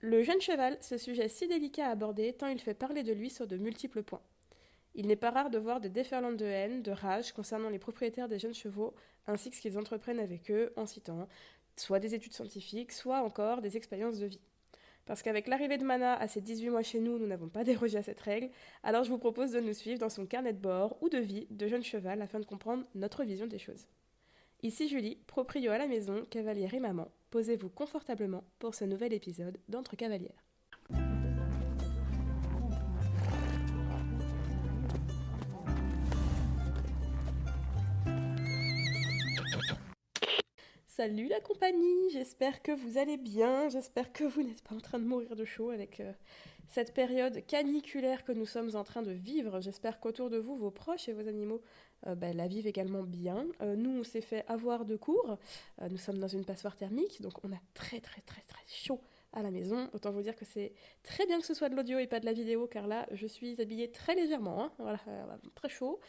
Le jeune cheval, ce sujet si délicat à aborder tant il fait parler de lui sur de multiples points. Il n'est pas rare de voir des déferlantes de haine, de rage concernant les propriétaires des jeunes chevaux, ainsi que ce qu'ils entreprennent avec eux en citant soit des études scientifiques, soit encore des expériences de vie. Parce qu'avec l'arrivée de Mana à ses 18 mois chez nous, nous n'avons pas dérogé à cette règle, alors je vous propose de nous suivre dans son carnet de bord ou de vie de jeune cheval afin de comprendre notre vision des choses. Ici Julie, proprio à la maison, cavalière et maman. Posez-vous confortablement pour ce nouvel épisode d'Entre Cavalières. Salut la compagnie, j'espère que vous allez bien, j'espère que vous n'êtes pas en train de mourir de chaud avec cette période caniculaire que nous sommes en train de vivre. J'espère qu'autour de vous, vos proches et vos animaux la vivent également bien. Nous, on s'est fait avoir de cours, nous sommes dans une passoire thermique, donc on a très chaud à la maison. Autant vous dire que c'est très bien que ce soit de l'audio et pas de la vidéo, car là, je suis habillée très légèrement, hein, voilà, très chaud.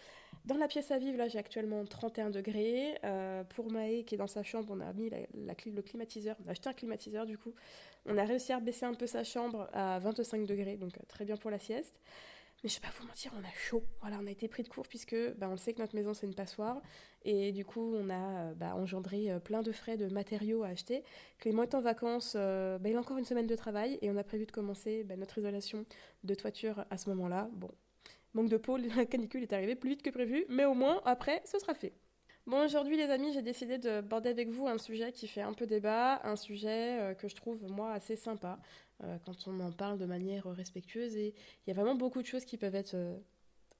Dans la pièce à vivre, là, j'ai actuellement 31 degrés. Pour Maë, qui est dans sa chambre, on a mis le climatiseur. On a acheté un climatiseur, du coup. On a réussi à baisser un peu sa chambre à 25 degrés, donc très bien pour la sieste. Mais je vais pas vous mentir, on a chaud. Voilà, on a été pris de court puisque on sait que notre maison, c'est une passoire. Et du coup, on a engendré plein de frais de matériaux à acheter. Clément est en vacances, il a encore une semaine de travail. Et on a prévu de commencer notre isolation de toiture à ce moment-là. Bon, manque de peau, la canicule est arrivée plus vite que prévu, mais au moins, après, ce sera fait. Bon, aujourd'hui, les amis, j'ai décidé de border avec vous un sujet qui fait un peu débat, un sujet que je trouve, moi, assez sympa, quand on en parle de manière respectueuse, et il y a vraiment beaucoup de choses qui peuvent être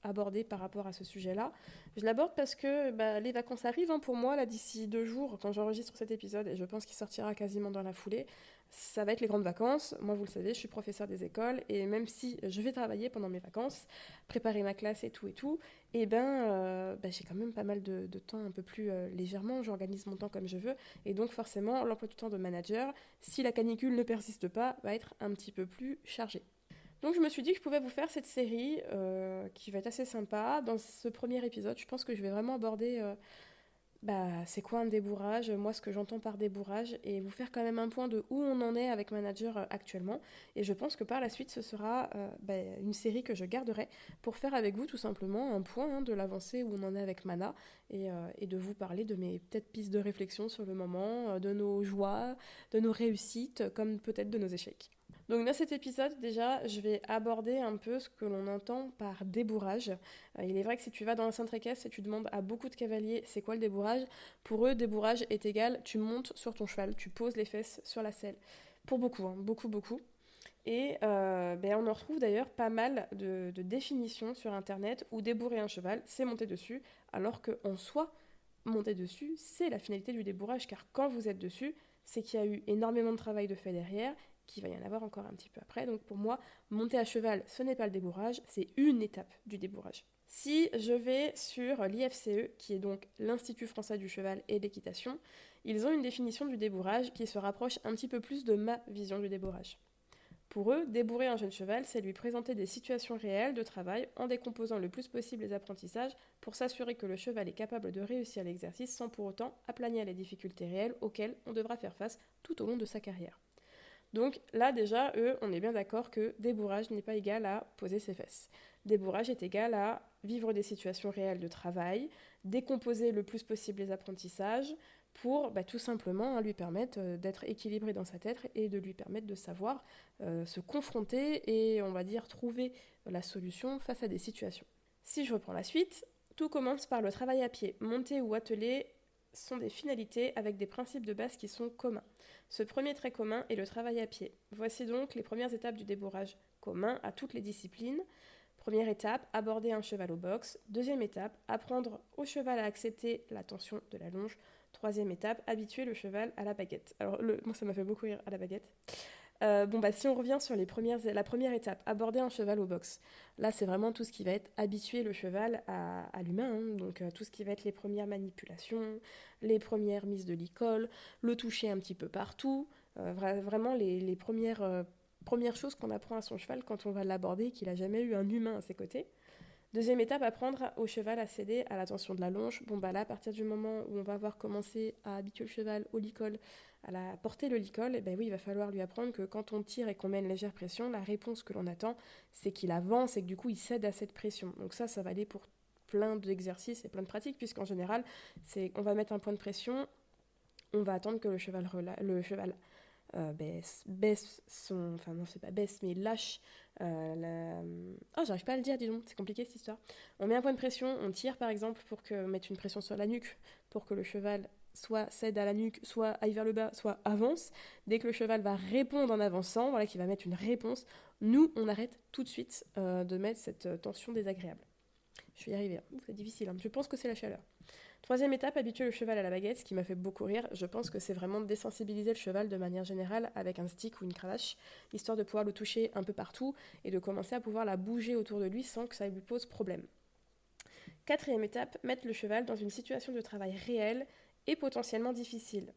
aborder par rapport à ce sujet-là. Je l'aborde parce que les vacances arrivent pour moi, là, d'ici 2 jours, quand j'enregistre cet épisode, et je pense qu'il sortira quasiment dans la foulée. Ça va être les grandes vacances. Moi, vous le savez, je suis professeure des écoles, et même si je vais travailler pendant mes vacances, préparer ma classe et tout, j'ai quand même pas mal de temps un peu plus légèrement, j'organise mon temps comme je veux, et donc forcément, l'emploi du temps de manager, si la canicule ne persiste pas, va être un petit peu plus chargé. Donc je me suis dit que je pouvais vous faire cette série qui va être assez sympa. Dans ce premier épisode, je pense que je vais vraiment aborder c'est quoi un débourrage, moi ce que j'entends par débourrage, et vous faire quand même un point de où on en est avec Manager actuellement. Et je pense que par la suite, ce sera une série que je garderai pour faire avec vous tout simplement un point de l'avancée où on en est avec Mana, et de vous parler de mes peut-être pistes de réflexion sur le moment, de nos joies, de nos réussites, comme peut-être de nos échecs. Donc dans cet épisode, déjà, je vais aborder un peu ce que l'on entend par débourrage. Il est vrai que si tu vas dans un centre équestre et tu demandes à beaucoup de cavaliers c'est quoi le débourrage, pour eux, débourrage est égal, tu montes sur ton cheval, tu poses les fesses sur la selle. Pour beaucoup, beaucoup. Et on en retrouve d'ailleurs pas mal de définitions sur Internet où débourrer un cheval, c'est monter dessus, alors qu'en soi, monter dessus, c'est la finalité du débourrage, car quand vous êtes dessus, c'est qu'il y a eu énormément de travail de fait derrière, qu'il va y en avoir encore un petit peu après. Donc pour moi, monter à cheval, ce n'est pas le débourrage, c'est une étape du débourrage. Si je vais sur l'IFCE, qui est donc l'Institut français du cheval et de l'équitation, ils ont une définition du débourrage qui se rapproche un petit peu plus de ma vision du débourrage. Pour eux, débourrer un jeune cheval, c'est lui présenter des situations réelles de travail en décomposant le plus possible les apprentissages pour s'assurer que le cheval est capable de réussir l'exercice sans pour autant aplanir les difficultés réelles auxquelles on devra faire face tout au long de sa carrière. Donc là déjà, eux, on est bien d'accord que débourrage n'est pas égal à poser ses fesses. Débourrage est égal à vivre des situations réelles de travail, décomposer le plus possible les apprentissages pour tout simplement lui permettre d'être équilibré dans sa tête et de lui permettre de savoir se confronter et on va dire trouver la solution face à des situations. Si je reprends la suite, tout commence par le travail à pied, monter ou atteler sont des finalités avec des principes de base qui sont communs. Ce premier trait commun est le travail à pied. Voici donc les premières étapes du débourrage commun à toutes les disciplines. Première étape, aborder un cheval au box. Deuxième étape, apprendre au cheval à accepter la tension de la longe. Troisième étape, habituer le cheval à la baguette. Alors, moi, ça m'a fait beaucoup rire à la baguette. Si on revient sur la première étape, aborder un cheval au box. Là, c'est vraiment tout ce qui va être habituer le cheval à l'humain. Donc, tout ce qui va être les premières manipulations, les premières mises de licol, le toucher un petit peu partout. Vraiment les premières choses qu'on apprend à son cheval quand on va l'aborder et qu'il n'a jamais eu un humain à ses côtés. Deuxième étape, apprendre au cheval à céder à la tension de la longe. Bon bah là, à partir du moment où on va avoir commencé à habituer le cheval au licol, à la porter le licol, et ben oui, il va falloir lui apprendre que quand on tire et qu'on met une légère pression, la réponse que l'on attend, c'est qu'il avance et que du coup il cède à cette pression. Donc ça va aller pour plein d'exercices et plein de pratiques, puisqu'en général, on va mettre un point de pression, on va attendre que le cheval baisse son... Enfin non, c'est pas baisse, mais lâche Oh, j'arrive pas à le dire, dis donc, c'est compliqué cette histoire. On met un point de pression, on tire par exemple pour mettre une pression sur la nuque, pour que le cheval soit cède à la nuque, soit aille vers le bas, soit avance. Dès que le cheval va répondre en avançant, voilà, qu'il va mettre une réponse, nous, on arrête tout de suite de mettre cette tension désagréable. Je vais y arriver, c'est difficile, hein. Je pense que c'est la chaleur. Troisième étape, habituer le cheval à la baguette, ce qui m'a fait beaucoup rire. Je pense que c'est vraiment désensibiliser le cheval de manière générale avec un stick ou une cravache, histoire de pouvoir le toucher un peu partout et de commencer à pouvoir la bouger autour de lui sans que ça lui pose problème. Quatrième étape, mettre le cheval dans une situation de travail réelle et potentiellement difficile.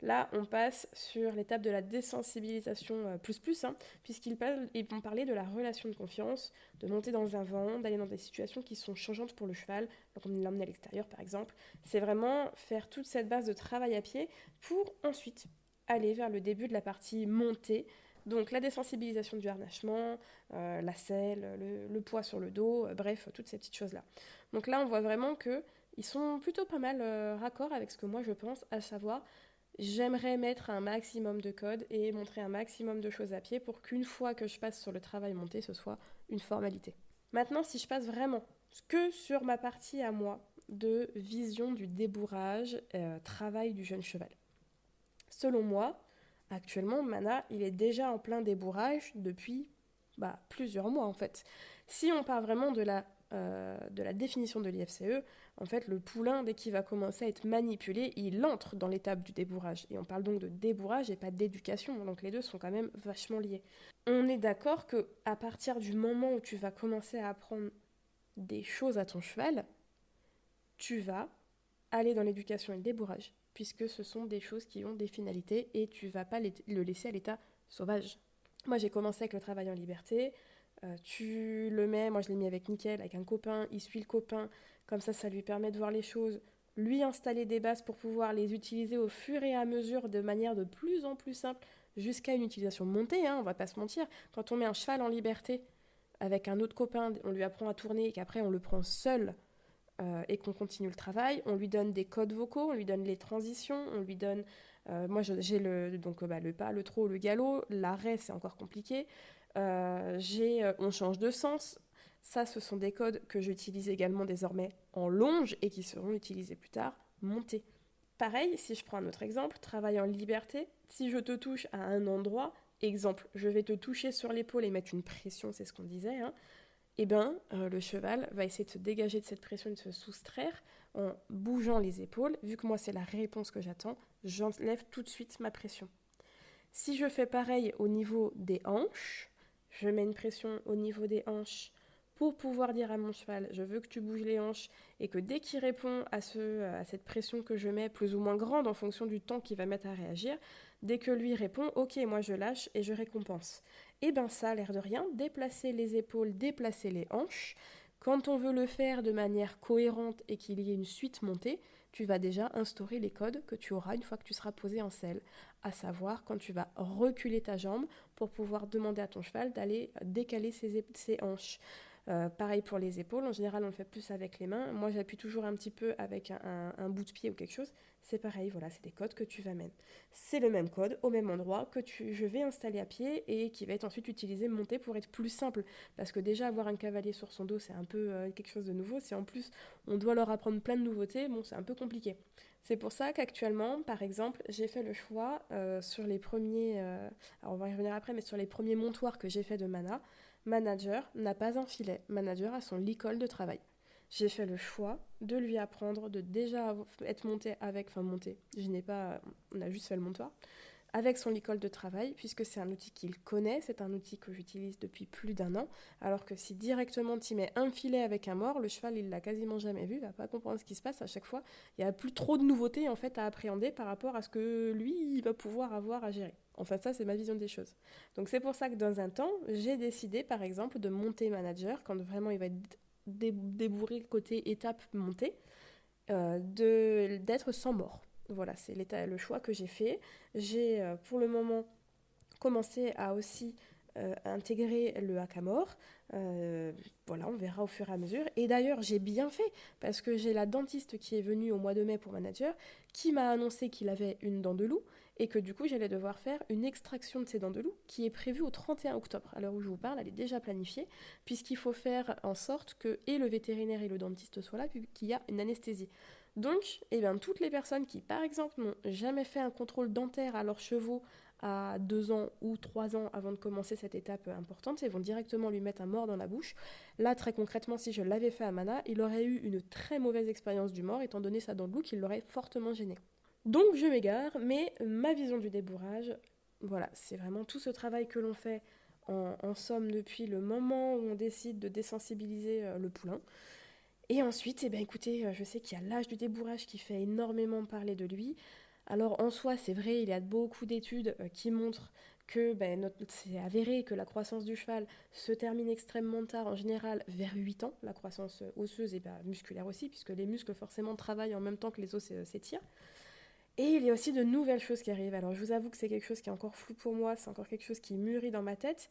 Là, on passe sur l'étape de la désensibilisation puisqu'ils vont parler de la relation de confiance, de monter dans un vent, d'aller dans des situations qui sont changeantes pour le cheval, donc on l'emmène à l'extérieur par exemple. C'est vraiment faire toute cette base de travail à pied pour ensuite aller vers le début de la partie montée, donc la désensibilisation du harnachement, la selle, le poids sur le dos, bref, toutes ces petites choses-là. Donc là, on voit vraiment qu'ils sont plutôt pas mal raccord avec ce que moi je pense, à savoir j'aimerais mettre un maximum de code et montrer un maximum de choses à pied pour qu'une fois que je passe sur le travail monté, ce soit une formalité. Maintenant, si je passe vraiment que sur ma partie à moi de vision du débourrage, travail du jeune cheval. Selon moi, actuellement, Mana, il est déjà en plein débourrage depuis plusieurs mois en fait. Si on part vraiment de la définition de l'IFCE, en fait, le poulain, dès qu'il va commencer à être manipulé, il entre dans l'étape du débourrage. Et on parle donc de débourrage et pas d'éducation, donc les deux sont quand même vachement liés. On est d'accord qu'à partir du moment où tu vas commencer à apprendre des choses à ton cheval, tu vas aller dans l'éducation et le débourrage, puisque ce sont des choses qui ont des finalités et tu vas pas le laisser à l'état sauvage. Moi, j'ai commencé avec le travail en liberté. Tu le mets, moi je l'ai mis avec Nickel, avec un copain, il suit le copain, comme ça lui permet de voir les choses, lui installer des bases pour pouvoir les utiliser au fur et à mesure de manière de plus en plus simple, jusqu'à une utilisation montée, hein, on va pas se mentir. Quand on met un cheval en liberté avec un autre copain, on lui apprend à tourner et qu'après on le prend seul et qu'on continue le travail, on lui donne des codes vocaux, on lui donne les transitions, on lui donne... moi j'ai le pas, le trot, le galop, l'arrêt c'est encore compliqué. On change de sens. Ça, ce sont des codes que j'utilise également désormais en longe et qui seront utilisés plus tard, montés. Pareil, si je prends un autre exemple, travail en liberté, si je te touche à un endroit, exemple, je vais te toucher sur l'épaule et mettre une pression, c'est ce qu'on disait, hein, le cheval va essayer de se dégager de cette pression et de se soustraire en bougeant les épaules. Vu que moi, c'est la réponse que j'attends, j'enlève tout de suite ma pression. Si je fais pareil au niveau des hanches, je mets une pression au niveau des hanches pour pouvoir dire à mon cheval, je veux que tu bouges les hanches, et que dès qu'il répond à cette pression que je mets, plus ou moins grande en fonction du temps qu'il va mettre à réagir, dès que lui répond, ok, moi je lâche et je récompense. Et ça a l'air de rien, déplacer les épaules, déplacer les hanches. Quand on veut le faire de manière cohérente et qu'il y ait une suite montée, tu vas déjà instaurer les codes que tu auras une fois que tu seras posé en selle, à savoir quand tu vas reculer ta jambe pour pouvoir demander à ton cheval d'aller décaler ses hanches. Pareil pour les épaules, en général on le fait plus avec les mains. Moi j'appuie toujours un petit peu avec un bout de pied ou quelque chose. C'est pareil, voilà, c'est des codes que tu vas mettre. C'est le même code au même endroit je vais installer à pied et qui va être ensuite utilisé monté pour être plus simple. Parce que déjà avoir un cavalier sur son dos c'est un peu quelque chose de nouveau. Si en plus on doit leur apprendre plein de nouveautés, bon c'est un peu compliqué. C'est pour ça qu'actuellement, par exemple, j'ai fait le choix sur les premiers, alors on va y revenir après, mais sur les premiers montoirs que j'ai fait de Mana, Manager n'a pas un filet. Manager a son licol de travail. J'ai fait le choix de lui apprendre de déjà être monté avec... Enfin, monté, on a juste fait le montoir. Avec son licol de travail, puisque c'est un outil qu'il connaît, c'est un outil que j'utilise depuis plus d'1 an, alors que si directement tu mets un filet avec un mort, le cheval il l'a quasiment jamais vu, il va pas comprendre ce qui se passe à chaque fois, il y a plus trop de nouveautés en fait à appréhender par rapport à ce que lui il va pouvoir avoir à gérer. Enfin ça c'est ma vision des choses. Donc c'est pour ça que dans un temps, j'ai décidé par exemple de monter manager quand vraiment il va être débourrer côté étape montée, d'être sans mort. Voilà, c'est le choix que j'ai fait. J'ai pour le moment commencé à aussi intégrer le hackamore. Voilà, on verra au fur et à mesure. Et d'ailleurs, j'ai bien fait, parce que j'ai la dentiste qui est venue au mois de mai pour manager, qui m'a annoncé qu'il avait une dent de loup, et que du coup, j'allais devoir faire une extraction de ces dents de loup, qui est prévue au 31 octobre. À l'heure où je vous parle, elle est déjà planifiée, puisqu'il faut faire en sorte que et le vétérinaire et le dentiste soient là, puisqu'il y a une anesthésie. Donc, eh bien, toutes les personnes qui, par exemple, n'ont jamais fait un contrôle dentaire à leurs chevaux à 2 ans ou 3 ans avant de commencer cette étape importante, ils vont directement lui mettre un mort dans la bouche. Là, très concrètement, si je l'avais fait à Mana, il aurait eu une très mauvaise expérience du mort, étant donné sa dent de loup qui l'aurait fortement gêné. Donc je m'égare, mais ma vision du débourrage, voilà, c'est vraiment tout ce travail que l'on fait en somme depuis le moment où on décide de désensibiliser le poulain. Et ensuite, eh bien, écoutez, je sais qu'il y a l'âge du débourrage qui fait énormément parler de lui. Alors en soi, c'est vrai, il y a beaucoup d'études qui montrent que c'est avéré que la croissance du cheval se termine extrêmement tard, en général vers 8 ans, la croissance osseuse et musculaire aussi, puisque les muscles forcément travaillent en même temps que les os s'étirent. Et il y a aussi de nouvelles choses qui arrivent. Alors je vous avoue que c'est quelque chose qui est encore flou pour moi, c'est encore quelque chose qui mûrit dans ma tête.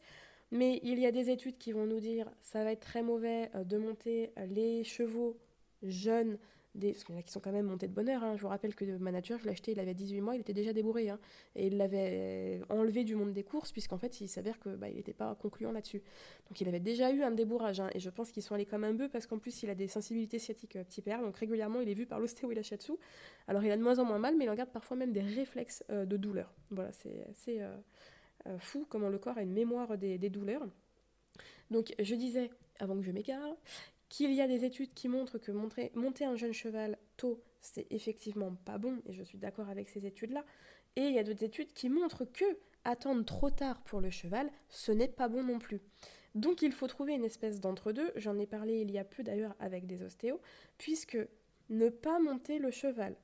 Mais il y a des études qui vont nous dire ça va être très mauvais de monter les chevaux jeunes, parce qu'il y en a qui sont quand même montés de bonne heure. Hein. Je vous rappelle que le manager, je l'ai acheté, il avait 18 mois, il était déjà débourré. Hein. Et il l'avait enlevé du monde des courses, puisqu'en fait, il s'avère qu'il n'était pas concluant là-dessus. Donc il avait déjà eu un débourrage. Hein, et je pense qu'ils sont allés comme un bœuf, parce qu'en plus, il a des sensibilités sciatiques petit père. Donc régulièrement, il est vu par l'ostéo et la shiatsu. Alors il a de moins en moins mal, mais il en garde parfois même des réflexes de douleur. Voilà, c'est assez fou comment le corps a une mémoire des douleurs. Donc je disais, avant que je m'égare, qu'il y a des études qui montrent que monter un jeune cheval tôt, c'est effectivement pas bon, et je suis d'accord avec ces études-là. Et il y a d'autres études qui montrent que attendre trop tard pour le cheval, ce n'est pas bon non plus. Donc il faut trouver une espèce d'entre-deux, j'en ai parlé il y a peu d'ailleurs avec des ostéos, puisque ne pas monter le cheval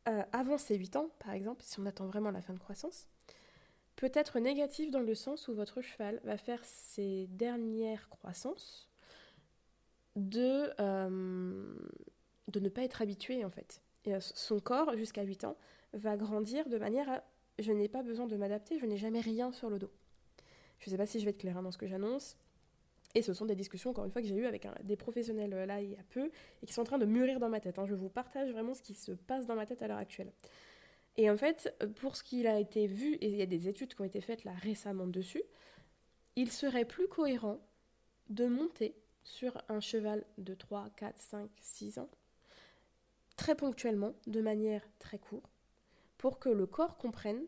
avant ses 8 ans, par exemple, si on attend vraiment la fin de croissance, peut être négatif dans le sens où votre cheval va faire ses dernières croissances de ne pas être habitué en fait. Et son corps, jusqu'à 8 ans, va grandir de manière à je n'ai pas besoin de m'adapter, je n'ai jamais rien sur le dos. Je ne sais pas si je vais être claire dans ce que j'annonce. Et ce sont des discussions, encore une fois, que j'ai eues avec des professionnels là il y a peu et qui sont en train de mûrir dans ma tête. Hein. Je vous partage vraiment ce qui se passe dans ma tête à l'heure actuelle. Et en fait, pour ce qu'il a été vu, et il y a des études qui ont été faites là récemment dessus, il serait plus cohérent de monter sur un cheval de 3, 4, 5, 6 ans, très ponctuellement, de manière très courte, pour que le corps comprenne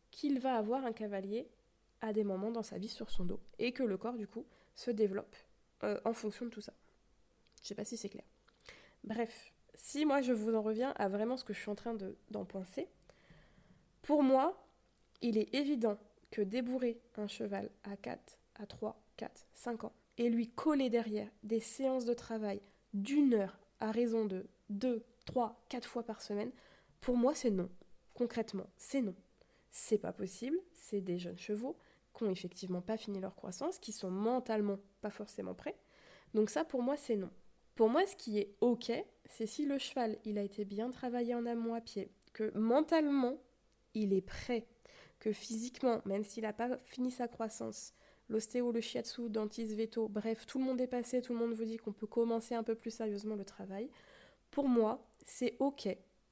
qu'il va avoir un cavalier à des moments dans sa vie sur son dos, et que le corps, du coup, se développe en fonction de tout ça. Je ne sais pas si c'est clair. Bref, si moi je vous en reviens à vraiment ce que je suis en train d'en penser, pour moi, il est évident que débourrer un cheval à 4, à 3, 4, 5 ans et lui coller derrière des séances de travail d'1 heure à raison de 2, 3, 4 fois par semaine, pour moi c'est non. Concrètement, c'est non. C'est pas possible, c'est des jeunes chevaux qui n'ont effectivement pas fini leur croissance, qui sont mentalement pas forcément prêts. Donc ça pour moi c'est non. Pour moi ce qui est ok, c'est si le cheval il a été bien travaillé en amont à pied, que mentalement il est prêt, que physiquement, même s'il n'a pas fini sa croissance, l'ostéo, le shiatsu, dentiste, veto, bref, tout le monde est passé, tout le monde vous dit qu'on peut commencer un peu plus sérieusement le travail. Pour moi, c'est ok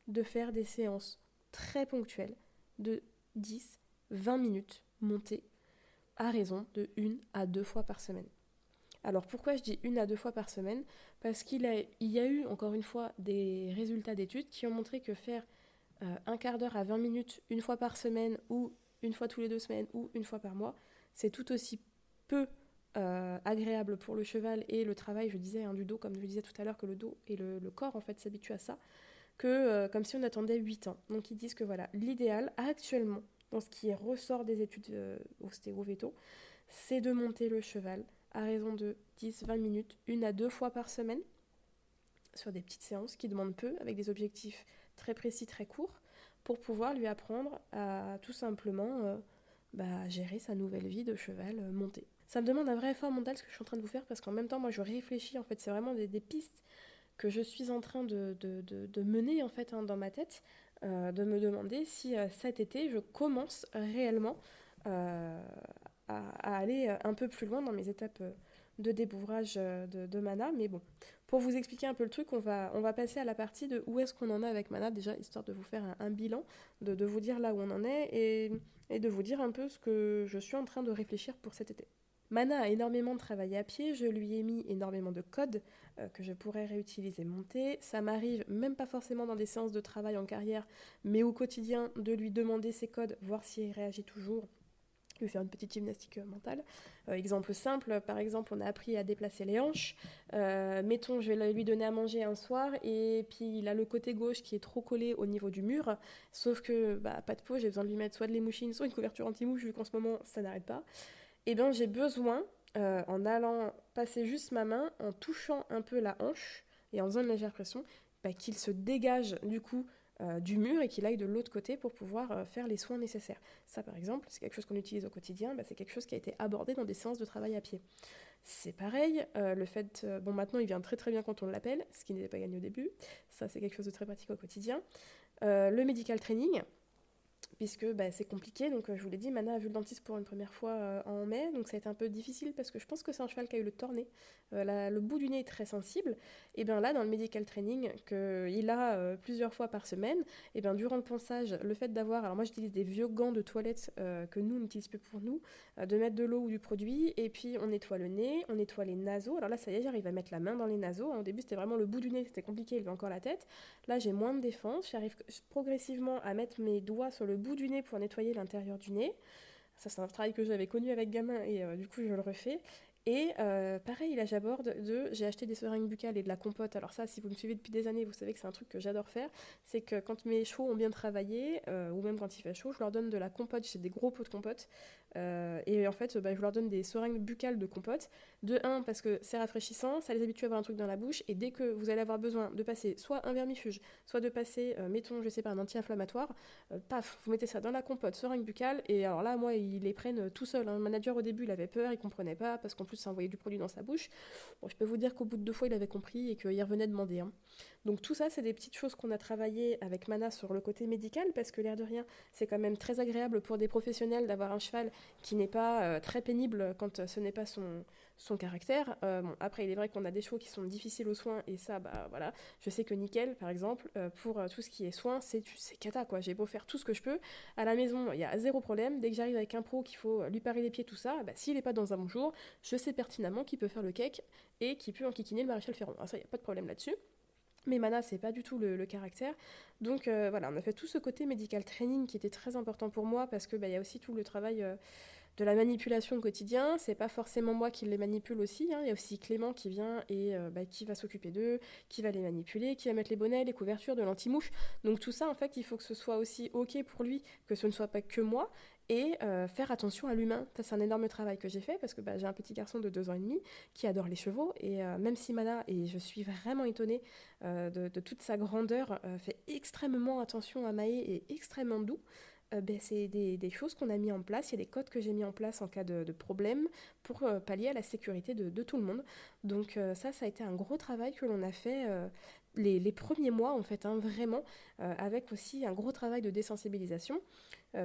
de faire des séances très ponctuelles de 10, 20 minutes montées à raison de 1 à 2 fois par semaine. Alors pourquoi je dis 1 à 2 fois par semaine ? Parce il y a eu, encore une fois, des résultats d'études qui ont montré que faire un quart d'heure à 20 minutes une fois par semaine ou une fois tous les 2 semaines ou une fois par mois, c'est tout aussi peu agréable pour le cheval et le travail, je disais, du dos, comme je disais tout à l'heure, que le dos et le corps en fait s'habituent à ça, que comme si on attendait 8 ans. Donc ils disent que voilà, l'idéal actuellement, dans ce qui ressort des études ostéo-véto, c'est de monter le cheval à raison de 10-20 minutes, 1 à 2 fois par semaine, sur des petites séances qui demandent peu, avec des objectifs très précis, très courts, pour pouvoir lui apprendre à tout simplement gérer sa nouvelle vie de cheval monté. Ça me demande un vrai effort mental ce que je suis en train de vous faire parce qu'en même temps, moi, je réfléchis. En fait, c'est vraiment des pistes que je suis en train de mener en fait dans ma tête, de me demander si cet été, je commence réellement euh, à aller un peu plus loin dans mes étapes de débouvrage de Mana. Mais bon, pour vous expliquer un peu le truc, on va passer à la partie de où est-ce qu'on en est avec Mana, déjà, histoire de vous faire un bilan, de vous dire là où on en est et de vous dire un peu ce que je suis en train de réfléchir pour cet été. Mana a énormément travaillé à pied, je lui ai mis énormément de code que je pourrais réutiliser, monter. Ça m'arrive, même pas forcément dans des séances de travail en carrière, mais au quotidien, de lui demander ses codes, voir s'il réagit toujours, lui faire une petite gymnastique mentale. Exemple simple, par exemple, on a appris à déplacer les hanches. Mettons, je vais lui donner à manger un soir, et puis il a le côté gauche qui est trop collé au niveau du mur, sauf que pas de peau, j'ai besoin de lui mettre soit de l'émouchine, soit une couverture anti-mouche, vu qu'en ce moment ça n'arrête pas. Eh bien, j'ai besoin, en allant passer juste ma main, en touchant un peu la hanche et en faisant une légère pression, qu'il se dégage du coup du mur et qu'il aille de l'autre côté pour pouvoir faire les soins nécessaires. Ça, par exemple, c'est quelque chose qu'on utilise au quotidien, c'est quelque chose qui a été abordé dans des séances de travail à pied. C'est pareil, le fait, bon maintenant il vient très très bien quand on l'appelle, ce qui n'était pas gagné au début, ça c'est quelque chose de très pratique au quotidien. Le medical training, puisque c'est compliqué. Donc je vous l'ai dit, Mana a vu le dentiste pour une première fois en mai, donc ça a été un peu difficile parce que je pense que c'est un cheval qui a eu le tourné. Le bout du nez est très sensible. Et bien là, dans le medical training qu'il a plusieurs fois par semaine, et bien durant le ponçage, le fait d'avoir, alors moi j'utilise des vieux gants de toilette que nous on n'utilise plus pour nous, de mettre de l'eau ou du produit, et puis on nettoie le nez, on nettoie les naseaux. Alors là, ça y est, j'arrive à mettre la main dans les naseaux. Au début, c'était vraiment le bout du nez, c'était compliqué, il avait encore la tête. Là, j'ai moins de défense, j'arrive progressivement à mettre mes doigts sur le bout du nez pour nettoyer l'intérieur du nez. Ça, c'est un travail que j'avais connu avec gamin et du coup, je le refais. Et pareil, là j'aborde j'ai acheté des seringues buccales et de la compote. Alors ça, si vous me suivez depuis des années, vous savez que c'est un truc que j'adore faire. C'est que quand mes chevaux ont bien travaillé, ou même quand il fait chaud, je leur donne de la compote. J'ai des gros pots de compote. Et en fait, je leur donne des seringues buccales de compote. De un, parce que c'est rafraîchissant, ça les habitue à avoir un truc dans la bouche. Et dès que vous allez avoir besoin de passer soit un vermifuge, soit de passer, mettons, je sais pas, un anti-inflammatoire, paf, vous mettez ça dans la compote, seringue buccale. Et alors là, moi, ils les prennent tout seuls. Le manager, au début, il avait peur, il comprenait pas, parce qu'en plus, ça envoyait du produit dans sa bouche. Bon, je peux vous dire qu'au bout de 2 fois, il avait compris et qu'il revenait demander. Donc tout ça, c'est des petites choses qu'on a travaillé avec Mana sur le côté médical, parce que l'air de rien, c'est quand même très agréable pour des professionnels d'avoir un cheval qui n'est pas très pénible quand ce n'est pas son caractère. Bon, après, il est vrai qu'on a des chevaux qui sont difficiles aux soins, et ça, voilà. Je sais que Nickel, par exemple, pour tout ce qui est soins, c'est cata, quoi. J'ai beau faire tout ce que je peux. À la maison, il y a zéro problème. Dès que j'arrive avec un pro qu'il faut lui parer les pieds, tout ça, s'il n'est pas dans un bon jour, je sais pertinemment qu'il peut faire le cake et qu'il peut enquiquiner le maréchal Ferrand. Alors ça, il n'y a pas de problème là-dessus. Mais Mana, c'est pas du tout le caractère. Donc voilà, on a fait tout ce côté medical training qui était très important pour moi parce que y a aussi tout le travail de la manipulation au quotidien. C'est pas forcément moi qui les manipule aussi. Il y a aussi Clément qui vient et qui va s'occuper d'eux, qui va les manipuler, qui va mettre les bonnets, les couvertures, de l'anti-mouche. Donc tout ça, en fait, il faut que ce soit aussi ok pour lui, que ce ne soit pas que moi. Et faire attention à l'humain. Ça, c'est un énorme travail que j'ai fait parce que j'ai un petit garçon de 2 ans et demi qui adore les chevaux. Et même si Mana, et je suis vraiment étonnée de toute sa grandeur, fait extrêmement attention à Maë et extrêmement doux, c'est des choses qu'on a mis en place. Il y a des codes que j'ai mis en place en cas de problème pour pallier à la sécurité de tout le monde. Donc ça a été un gros travail que l'on a fait les premiers mois, en fait, vraiment, avec aussi un gros travail de désensibilisation.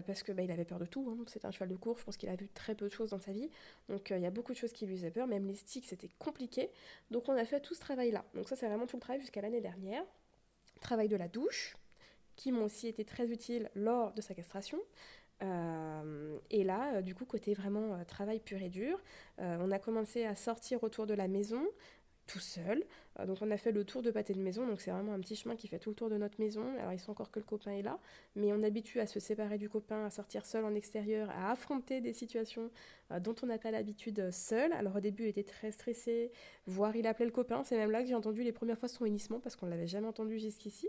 Parce que il avait peur de tout, c'est un cheval de course, je pense qu'il a vu très peu de choses dans sa vie, donc il y a beaucoup de choses qui lui faisaient peur, même les sticks c'était compliqué, donc on a fait tout ce travail là, donc ça c'est vraiment tout le travail jusqu'à l'année dernière. Travail de la douche, qui m'ont aussi été très utiles lors de sa castration. Et là, du coup, côté vraiment travail pur et dur, on a commencé à sortir autour de la maison, tout seul. Donc on a fait le tour de pâté de maison, donc c'est vraiment un petit chemin qui fait tout le tour de notre maison. Alors il sont encore que le copain est là, mais on habitue à se séparer du copain, à sortir seul en extérieur, à affronter des situations dont on n'a pas l'habitude seul. Alors au début il était très stressé, voire il appelait le copain, c'est même là que j'ai entendu les premières fois son hennissement, parce qu'on ne l'avait jamais entendu jusqu'ici.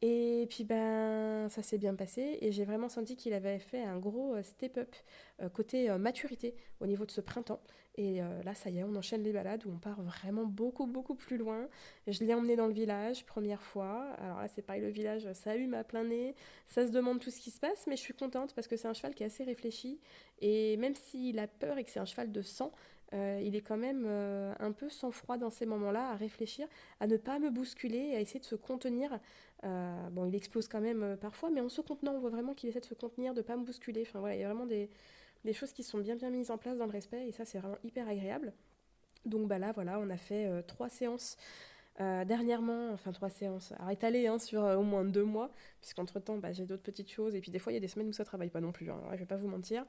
Et puis ben ça s'est bien passé et j'ai vraiment senti qu'il avait fait un gros step-up côté maturité au niveau de ce printemps. Et là ça y est, on enchaîne les balades où on part vraiment beaucoup beaucoup plus loin. Je l'ai emmené dans le village, première fois. Alors là c'est pareil, le village ça hume à plein nez, ça se demande tout ce qui se passe, mais je suis contente parce que c'est un cheval qui est assez réfléchi. Et même s'il a peur et que c'est un cheval de sang, il est quand même un peu sang-froid dans ces moments-là, à réfléchir, à ne pas me bousculer, à essayer de se contenir. Bon, il explose quand même parfois, mais en se contenant, on voit vraiment qu'il essaie de se contenir, de ne pas me bousculer. Enfin voilà, il y a vraiment des choses qui sont bien bien mises en place dans le respect, et ça c'est vraiment hyper agréable. Donc bah là voilà, on a fait 3 séances dernièrement, enfin 3 séances, à étaler hein, sur au moins 2 mois, puisqu'entre-temps bah, j'ai d'autres petites choses, et puis des fois il y a des semaines où ça travaille pas non plus, hein, je vais pas vous mentir,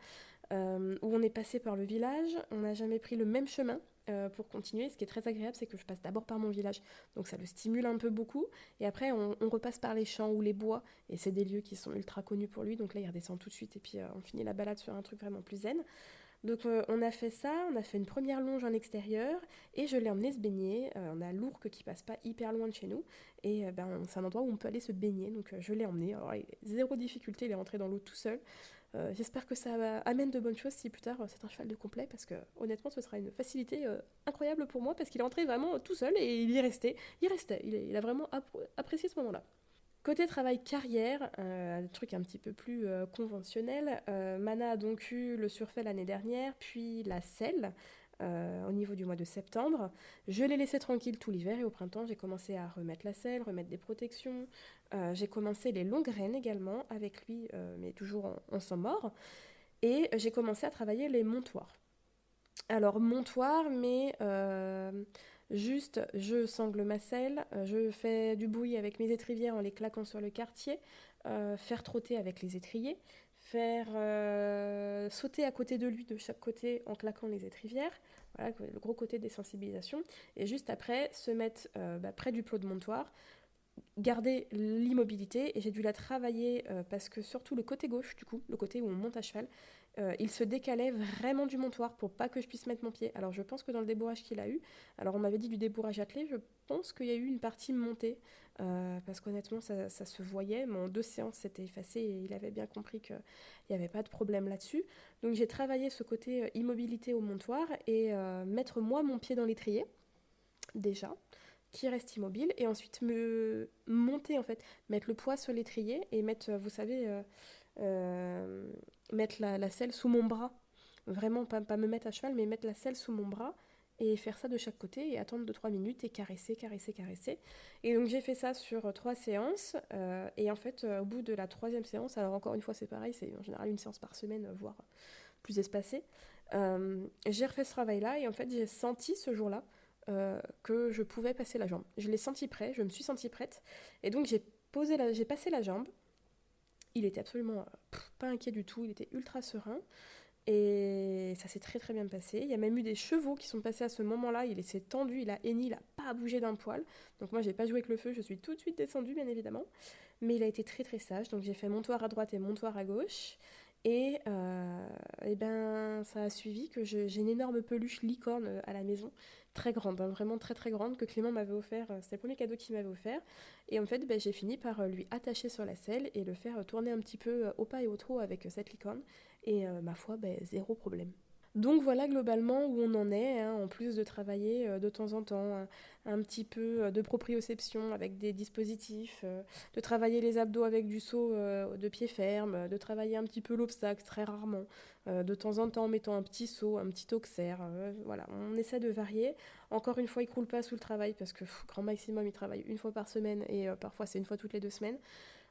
où on est passé par le village, on n'a jamais pris le même chemin pour continuer. Ce qui est très agréable, c'est que je passe d'abord par mon village, donc ça le stimule un peu beaucoup, et après on repasse par les champs ou les bois, et c'est des lieux qui sont ultra connus pour lui, donc là il redescend tout de suite, et puis on finit la balade sur un truc vraiment plus zen. Donc on a fait ça, on a fait une première longe en extérieur et je l'ai emmené se baigner. On a l'Ourcq qui passe pas hyper loin de chez nous et ben, c'est un endroit où on peut aller se baigner. Donc je l'ai emmené. Alors, zéro difficulté, il est rentré dans l'eau tout seul. J'espère que ça amène de bonnes choses si plus tard c'est un cheval de complet parce que honnêtement ce sera une facilité incroyable pour moi parce qu'il est rentré vraiment tout seul et il y est resté. Il restait, il a vraiment apprécié ce moment-là. Côté travail carrière, un truc un petit peu plus conventionnel, Mana a donc eu le surfait l'année dernière, puis la selle au niveau du mois de septembre. Je l'ai laissé tranquille tout l'hiver et au printemps j'ai commencé à remettre la selle, remettre des protections. J'ai commencé les longues rênes également avec lui, mais toujours en sang mort. Et j'ai commencé à travailler les montoirs. Alors, montoir, mais juste, je sangle ma selle, je fais du bruit avec mes étrivières en les claquant sur le quartier, faire trotter avec les étriers, faire sauter à côté de lui de chaque côté en claquant les étrivières. Voilà, le gros côté des sensibilisations. Et juste après, se mettre près du plot de montoir, garder l'immobilité et j'ai dû la travailler parce que surtout le côté gauche du coup, le côté où on monte à cheval, il se décalait vraiment du montoir pour pas que je puisse mettre mon pied. Alors je pense que dans le débourrage qu'il a eu, alors on m'avait dit du débourrage attelé, je pense qu'il y a eu une partie montée parce qu'honnêtement ça se voyait, mais en 2 séances c'était effacé et il avait bien compris qu'il n'y avait pas de problème là-dessus. Donc j'ai travaillé ce côté immobilité au montoir et mettre moi mon pied dans l'étrier déjà qui reste immobile et ensuite me monter en fait, mettre le poids sur l'étrier et mettre, vous savez, euh, mettre la selle sous mon bras. Vraiment, pas me mettre à cheval, mais mettre la selle sous mon bras et faire ça de chaque côté et attendre 2 3 minutes et caresser, caresser, caresser. Et donc j'ai fait ça sur 3 séances et en fait, au bout de la troisième séance, alors encore une fois c'est pareil, c'est en général une séance par semaine, voire plus espacée, j'ai refait ce travail-là et en fait j'ai senti ce jour-là que je pouvais passer la jambe. Je l'ai senti prêt, je me suis sentie prête. Et donc j'ai passé la jambe. Il était absolument pas inquiet du tout, il était ultra serein. Et ça s'est très très bien passé. Il y a même eu des chevaux qui sont passés à ce moment-là. Il s'est tendu, il a henni, il n'a pas bougé d'un poil. Donc moi j'ai pas joué avec le feu, je suis tout de suite descendue bien évidemment. Mais il a été très très sage. Donc j'ai fait montoir à droite et montoir à gauche. Et ben ça a suivi que j'ai une énorme peluche licorne à la maison, très grande, hein, vraiment très très grande, que Clément m'avait offert. C'était le premier cadeau qu'il m'avait offert. Et en fait, ben, j'ai fini par lui attacher sur la selle et le faire tourner un petit peu au pas et au trot avec cette licorne. Et ma foi, ben, zéro problème. Donc voilà globalement où on en est, hein, en plus de travailler de temps en temps un petit peu de proprioception avec des dispositifs, de travailler les abdos avec du saut de pied ferme, de travailler un petit peu l'obstacle très rarement, de temps en temps en mettant un petit saut, un petit auxerre, voilà, on essaie de varier. Encore une fois, il ne croule pas sous le travail parce que grand maximum il travaille une fois par semaine et parfois c'est une fois toutes les 2 semaines.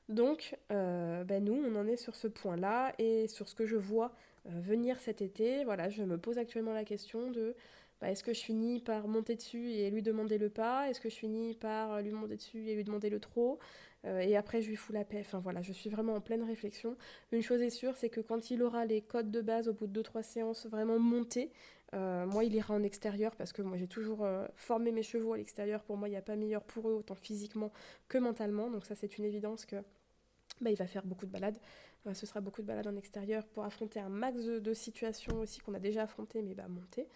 Donc, ben nous, on en est sur ce point-là et sur ce que je vois venir cet été. Voilà, je me pose actuellement la question de bah, est-ce que je finis par monter dessus et lui demander le pas? Est-ce que je finis par lui monter dessus et lui demander le trot? Et après, je lui fous la paix. Enfin voilà, je suis vraiment en pleine réflexion. Une chose est sûre, c'est que quand il aura les codes de base au bout de 2 3 séances vraiment montés, moi, il ira en extérieur parce que moi, j'ai toujours formé mes chevaux à l'extérieur. Pour moi, il n'y a pas meilleur pour eux, autant physiquement que mentalement. Donc ça, c'est une évidence que bah, il va faire beaucoup de balades. Ce sera beaucoup de balades en extérieur pour affronter un max de situations aussi qu'on a déjà affrontées, mais bah, monter.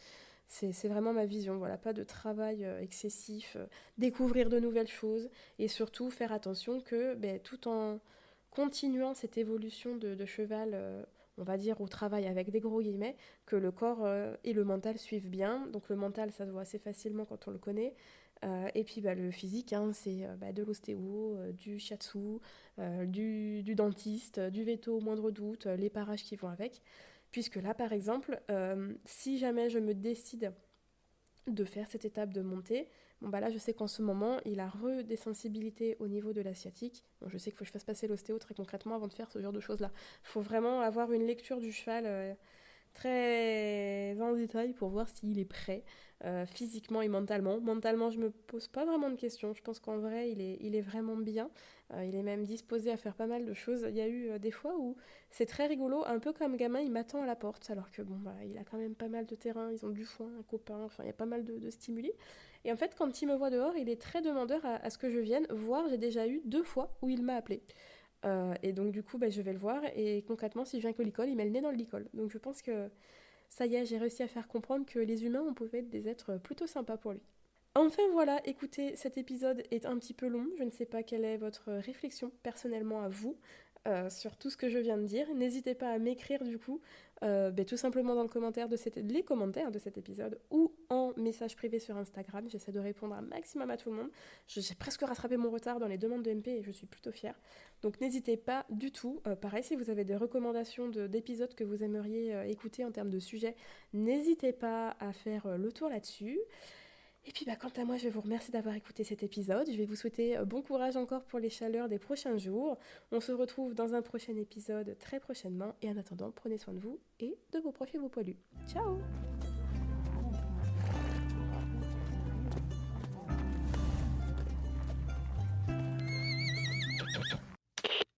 C'est vraiment ma vision, voilà, pas de travail excessif, découvrir de nouvelles choses et surtout faire attention que tout en continuant cette évolution de cheval, on va dire au travail avec des gros guillemets, que le corps et le mental suivent bien. Donc le mental, ça se voit assez facilement quand on le connaît. Et puis le physique, hein, c'est de l'ostéo, du shiatsu, du dentiste, du veto au moindre doute, les parages qui vont avec. Puisque là, par exemple, si jamais je me décide de faire cette étape de montée, bon bah là je sais qu'en ce moment il a des sensibilités au niveau de la sciatique. Bon, je sais qu'il faut que je fasse passer l'ostéo très concrètement avant de faire ce genre de choses là. Il faut vraiment avoir une lecture du cheval très en détail pour voir s'il est prêt physiquement et mentalement. Mentalement, je me pose pas vraiment de questions. Je pense qu'en vrai, il est vraiment bien. Il est même disposé à faire pas mal de choses. Il y a eu des fois où c'est très rigolo, un peu comme gamin, il m'attend à la porte, alors que bon, bah, il a quand même pas mal de terrain, ils ont du foin, un copain, enfin, il y a pas mal de stimuli. Et en fait, quand il me voit dehors, il est très demandeur à ce que je vienne, voire j'ai déjà eu 2 fois où il m'a appelé. Et donc du coup, je vais le voir et concrètement, si je viens que l'école, il met le nez dans le licol. Donc je pense que ça y est, j'ai réussi à faire comprendre que les humains, on pouvait être des êtres plutôt sympas pour lui. Enfin voilà, écoutez, cet épisode est un petit peu long. Je ne sais pas quelle est votre réflexion personnellement à vous sur tout ce que je viens de dire. N'hésitez pas à m'écrire du coup, tout simplement dans les commentaires de cet épisode ou en message privé sur Instagram. J'essaie de répondre un maximum à tout le monde. J'ai presque rattrapé mon retard dans les demandes de MP et je suis plutôt fière. Donc n'hésitez pas du tout. Pareil, si vous avez des recommandations d'épisodes que vous aimeriez écouter en termes de sujets, n'hésitez pas à faire le tour là-dessus. Et puis quant à moi, je vais vous remercier d'avoir écouté cet épisode. Je vais vous souhaiter bon courage encore pour les chaleurs des prochains jours. On se retrouve dans un prochain épisode très prochainement. Et en attendant, prenez soin de vous et de vos proches et vos poilus. Ciao!